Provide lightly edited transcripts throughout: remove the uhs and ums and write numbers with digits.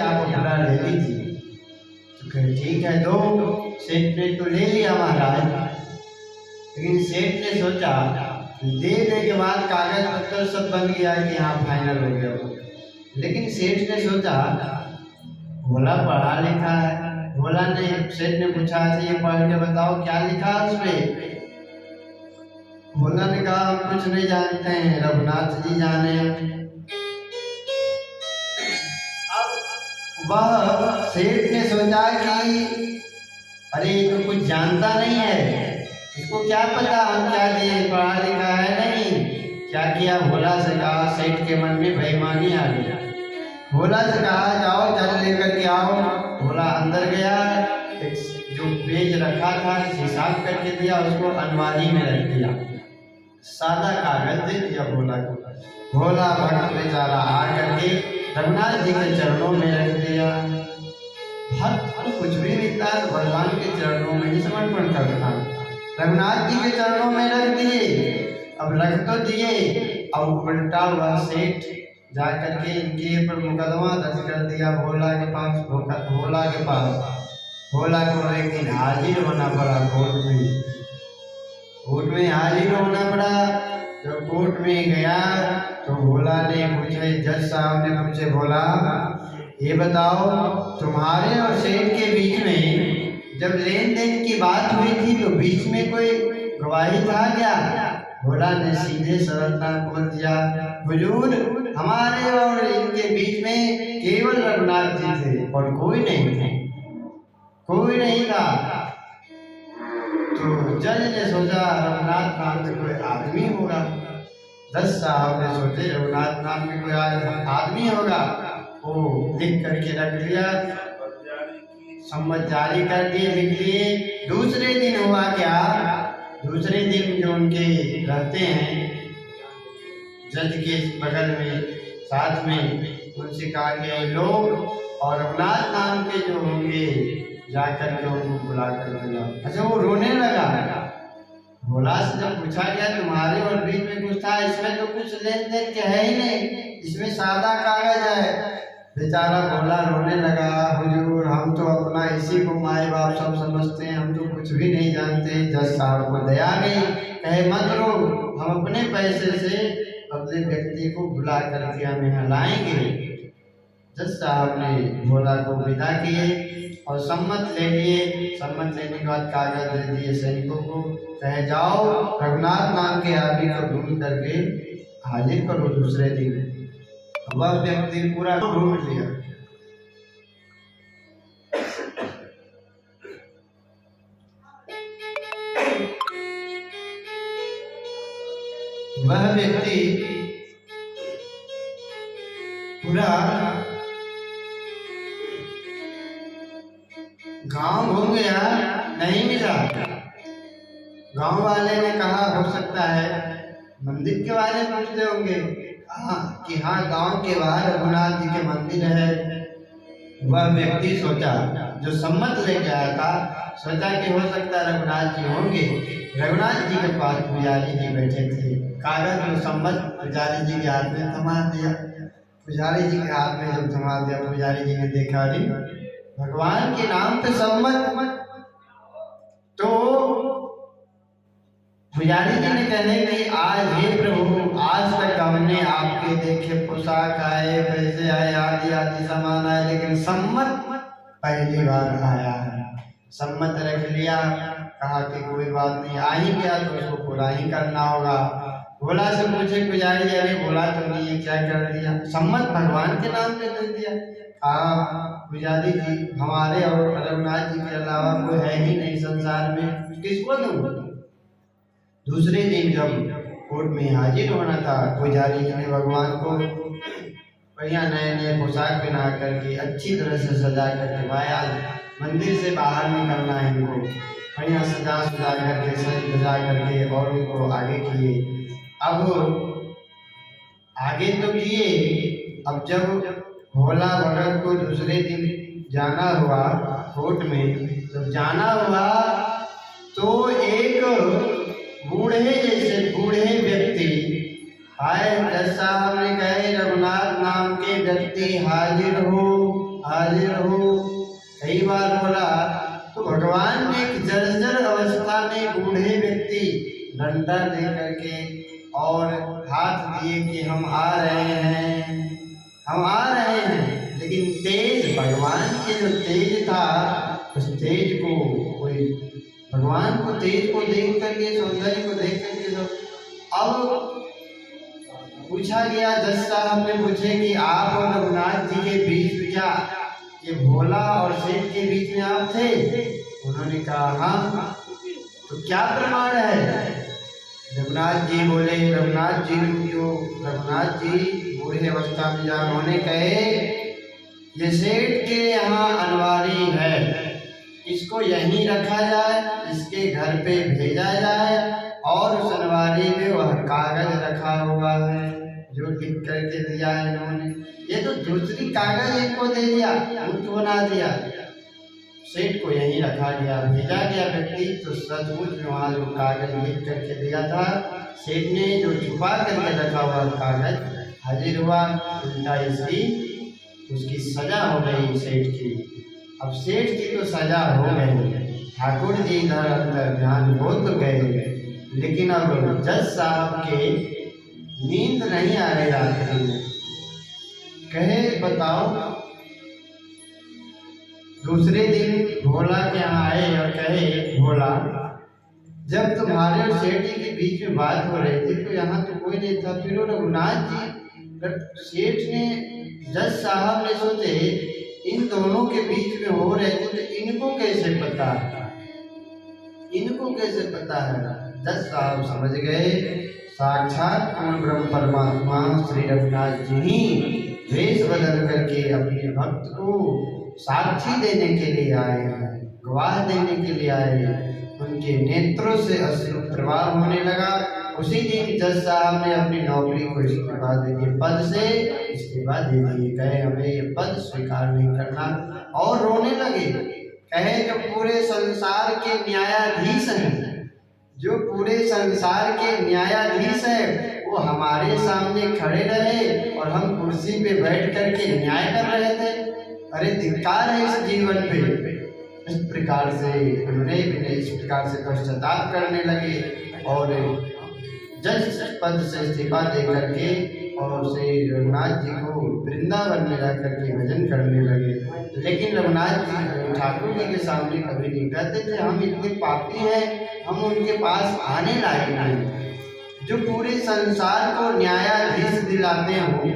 आप घोड़ा ले लीजिए। तो कहे ठीक है दो। सेठ ने तो ले लिया महाराज, लेकिन सेठ ने सोचा देने के बाद कागज पत्तर सब बन गया कि हाँ फाइनल हो गया। लेकिन सेठ ने सोचा भोला पढ़ा लिखा है। भोला ने सेठ ने पूछा ये पढ़ के बताओ क्या लिखा है उसमें। भोला ने कहा हम कुछ नहीं जानते हैं, रघुनाथ जी जाने। अब वह सेठ ने सोचा कि अरे ये तो कुछ जानता नहीं है, इसको क्या पता हम क्या दिए, पढ़ा लिखा है नहीं। क्या किया, भोला से कहा। सेठ के मन में बेईमानी आ गई। भोला से कहा जाओ जल लेकर के आओ। भोला अंदर गया, एक जो पेज रखा था हिसाब करके दिया, उसको अलमारी में रख दिया। सादा कागज दे दिया भोला को। भोला भक्त बेचारा आ करके रघुनाथ जी के चरणों में रख दिया। भक्त कुछ भी मिलता है तो भगवान के चरणों में ही समर्पण करता। रघुनाथ जी के चरणों में रख दिए। अब रख तो दिए, अब उल्टा हुआ सेठ जा करके इनके ऊपर मुकदमा दर्ज कर दिया भोला के पास। भोला को एक दिन हाजिर होना पड़ा कोर्ट में। कोर्ट में हाजिर होना पड़ा। जब कोर्ट में गया तो भोला ने पूछे, जज साहब ने पूछे भोला ये बताओ तुम्हारे और सेठ के बीच में जब लेन देन की बात हुई थी तो बीच में कोई गवाही था क्या। भोला ने सीधे सरलता बोल दिया हुजूर हमारे और इनके बीच में केवल रघुनाथ जी थे और कोई नहीं थे, कोई नहीं था। तो जज ने सोचा रघुनाथ नाम से कोई आदमी होगा। जज साहब ने सोचे रघुनाथ नाम के कोई आदमी होगा। वो लिख करके रख लिया, सम्मत जारी कर दिए, लिख लिए। दूसरे दिन हुआ क्या, दूसरे दिन जो उनके रहते हैं जज के बगल में साथ में, उनसे कहा गया लोग और रघुनाथ नाम के जो होंगे जाकर के उनको बुला कर दिया। अच्छा वो रोने लगा। भोला से जब पूछा गया तुम्हारे और बीच में कुछ था, इसमें तो कुछ लेन देन के है ही नहीं, इसमें सादा कागज है। बेचारा भोला रोने लगा हुजूर हम तो अपना इसी को माए बाप सब समझते हैं, हम तो कुछ भी नहीं जानते। जज साहब को दया गई, कहे मत रो, हम अपने पैसे से अपने व्यक्ति को बुला करके हमें हलाएंगे। जज साहब ने भोला को विदा किए और सम्मत ले लिए। सम्मत लेने के बाद कागज दे दिए सैनिकों को, कहे जाओ रघुनाथ नाम के आदमी को ढूंढ करके हाजिर करो दूसरे दिन। वह व्यक्ति पूरा ढूंढ लिया। वह व्यक्ति पूरा गांव घूम गया, नहीं मिला। गांव वाले ने कहा हो सकता है मंदिर के बारे में पूछते होंगे कि हाँ गांव के बाहर रघुनाथ जी के मंदिर है। वह व्यक्ति सोचा जो सम्मत लेके आया था, सोचा कि हो सकता है रघुनाथ जी होंगे। रघुनाथ जी के पास पुजारी जी बैठे थे। कागज में सम्मत पुजारी जी के हाथ में थमा दिया। पुजारी जी के हाथ में जब थमा दिया, पुजारी जी ने देखा अरे भगवान के नाम पे सम्मत। तो पुजारी जी ने कहने कि आज हे प्रभु आज तक हमने आपके देखे पोशाक आए, पैसे आए, आदि आदि सामान आए, लेकिन सम्मत पहली बार आया है। सम्मत रख लिया, कहा कि कोई बात नहीं, आ ही गया तो उसको पूरा ही करना होगा। भोला से पूछे पुजारी अरे बोला तो नहीं है क्या कर दिया, सम्मत भगवान के नाम पे दे दिया। पुजारी जी हमारे और रघुनाथ जी के अलावा कोई है ही नहीं संसार में, किसको दूं। दूसरे दिन जब कोर्ट में हाजिर होना था, पुजारी जी ने भगवान को बढ़िया नए नए पोशाक पहना करके अच्छी तरह से सजा करके भाया मंदिर से बाहर निकलना है इनको, बढ़िया सजा करके सजा करके और उनको आगे किए। अब आगे तो किए, अब जब भोला भगत को दूसरे दिन जाना हुआ कोर्ट में, जब जाना हुआ तो एक बूढ़े जैसे बूढ़े व्यक्ति आए। जज साहब ने कहे रघुनाथ नाम के व्यक्ति हाजिर हो। हाजिर हो। कई बार बोला तो भगवान ने एक जर्जर अवस्था में बूढ़े व्यक्ति डंडा दे करके और हाथ दिए कि हम आ रहे हैं, हम आ रहे हैं। लेकिन तेज, भगवान के जो तेज था, उस तेज को कोई, भगवान को तेज को देख करके, सौंदर्य को देख करके तो अब पूछा गया, जज साहब ने पूछे कि आप और रघुनाथ जी के बीच में क्या ये भोला और सेठ के बीच में आप थे? उन्होंने कहा हाँ। तो क्या प्रमाण है? रघुनाथ जी बोले, रघुनाथ जी जो रघुनाथ जी बूढ़े अवस्था में जब उन्होंने कहे ये सेठ के यहाँ अनवारी है, इसको यहीं रखा जाए, इसके घर पे भेजा जाए और उस अनवारी में वह कागज रखा हुआ है जो लिख करके दिया है इन्होंने। ये तो दूसरी कागज इनको दे दिया, मूर्ख बना दिया। सेठ को यहीं रखा गया, भेजा गया व्यक्ति तो सचमुच में वहाँ जो कागज लिख करके दिया था, सेठ ने जो छुपा करके रखा हुआ कागज हाजिर हुआ, उल्टा इसकी उसकी सजा हो गई सेठ की। अब सेठ की तो सजा हो गई, ठाकुर जी इधर अंदर ध्यान हो तो गए, लेकिन अब जज साहब के नींद नहीं आ रही रात्रि में। कहे बताओ, दूसरे दिन भोला के यहाँ आए और कहे भोला, जब तुम्हारे और सेठ जी के बीच में बात हो रही थी तो यहाँ तो कोई नहीं था, फिर रघुनाथ जी, सेठ ने, जज साहब ने सोचे इन दोनों के बीच में हो रहे थे तो इनको कैसे पता, इनको कैसे पता है? जज साहब समझ गए साक्षात पूर्ण ब्रह्म परमात्मा श्री रघुनाथ जी ही वेश बदल करके अपने भक्त को साक्षी देने के लिए आए हैं, गवाह देने के लिए आए हैं। उनके नेत्रों से अश्रु प्रवाह होने लगा। उसी दिन जज साहब ने अपनी नौकरी को इस्तीफा दे दिए, पद से इस्तीफा दे दिए, कहे हमें ये पद स्वीकार नहीं करना, और रोने लगे। कहे जो पूरे संसार के न्यायाधीश हैं, जो पूरे संसार के न्यायाधीश है, वो हमारे सामने खड़े रहे और हम कुर्सी पे बैठ करके न्याय कर रहे थे। अरे धिक्कार है इस जीवन पे। इस प्रकार से उन्होंने इस प्रकार से पश्चाताप करने लगे और जज पद से इस्तीफा दे करके और श्री रघुनाथ जी को वृंदावन में रह करके भजन करने लगे। लेकिन रघुनाथ जी ठाकुर जी के सामने कभी नहीं कहते थे हम इतने पापी हैं, हम उनके पास आने लायक नहीं। जो पूरे संसार को न्यायाधीश दिलाते हो,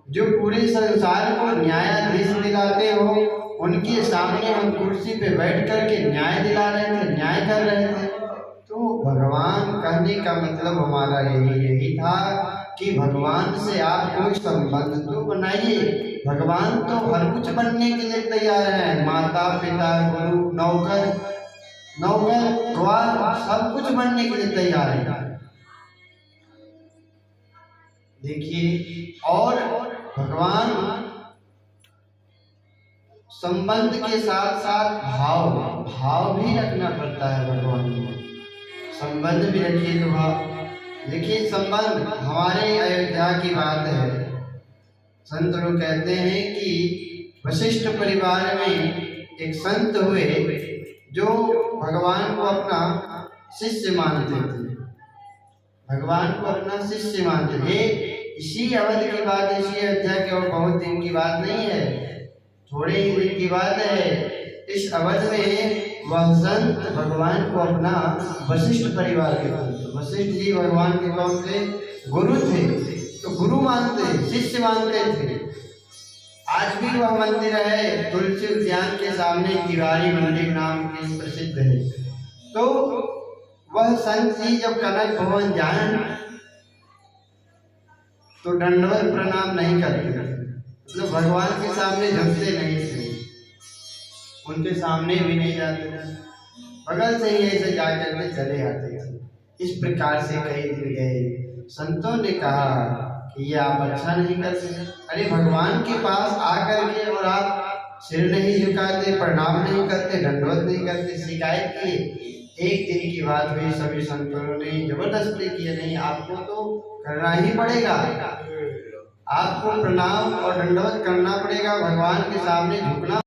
जो पूरे संसार को न्यायाधीश दिलाते हो, उनके सामने हम कुर्सी पे बैठ करके न्याय दिला रहे थे, न्याय कर रहे थे। तो भगवान कहने का मतलब हमारा यही था कि भगवान से आप कोई संबंध तो बनाइए। भगवान तो हर कुछ बनने के लिए तैयार है, माता पिता गुरु नौकर नौकर ग्वाल सब कुछ बनने के लिए तैयार है। देखिए, और भगवान संबंध के साथ साथ भाव भी रखना पड़ता है। भगवान को संबंध भी रखिए तो भाव। देखिए, संबंध हमारे अयोध्या की बात है। संत लोग कहते हैं कि वशिष्ठ परिवार में एक संत हुए जो भगवान को अपना शिष्य मानते थे, भगवान को अपना शिष्य मानते थे। इसी अवध की बात, इसी अयोध्या के, और बहुत दिन की बात नहीं है, थोड़े ही दिन की बात है। इस अवध में वह संत भगवान को अपना वशिष्ठ परिवार के थे। वशिष्ठ जी भगवान के कौन थे? गुरु थे। तो गुरु मानते, शिष्य मानते थे। आज भी वह मंदिर है तुलसी उद्यान के सामने, तिवारी मंदिर नाम के प्रसिद्ध है। तो वह संत जी जब कनक भवन जाए तो दंडवत प्रणाम नहीं करते थे, मतलब भगवान के सामने झुकते नहीं थे, उनके सामने भी नहीं जाते थे, बगल से ही ऐसे जाकर के चले आते थे। इस प्रकार से कई दिन गए। संतों ने कहा कि ये आप अच्छा नहीं करते। अरे भगवान के पास आकर के और आप सिर नहीं झुकाते, प्रणाम नहीं करते, दंडवत नहीं करते, शिकायत किए। एक दिन की बात हुई, सभी संतों ने जबरदस्ती किए, नहीं आपको तो करना ही पड़ेगा, आपको प्रणाम और दंडवत करना पड़ेगा, भगवान के सामने झुकना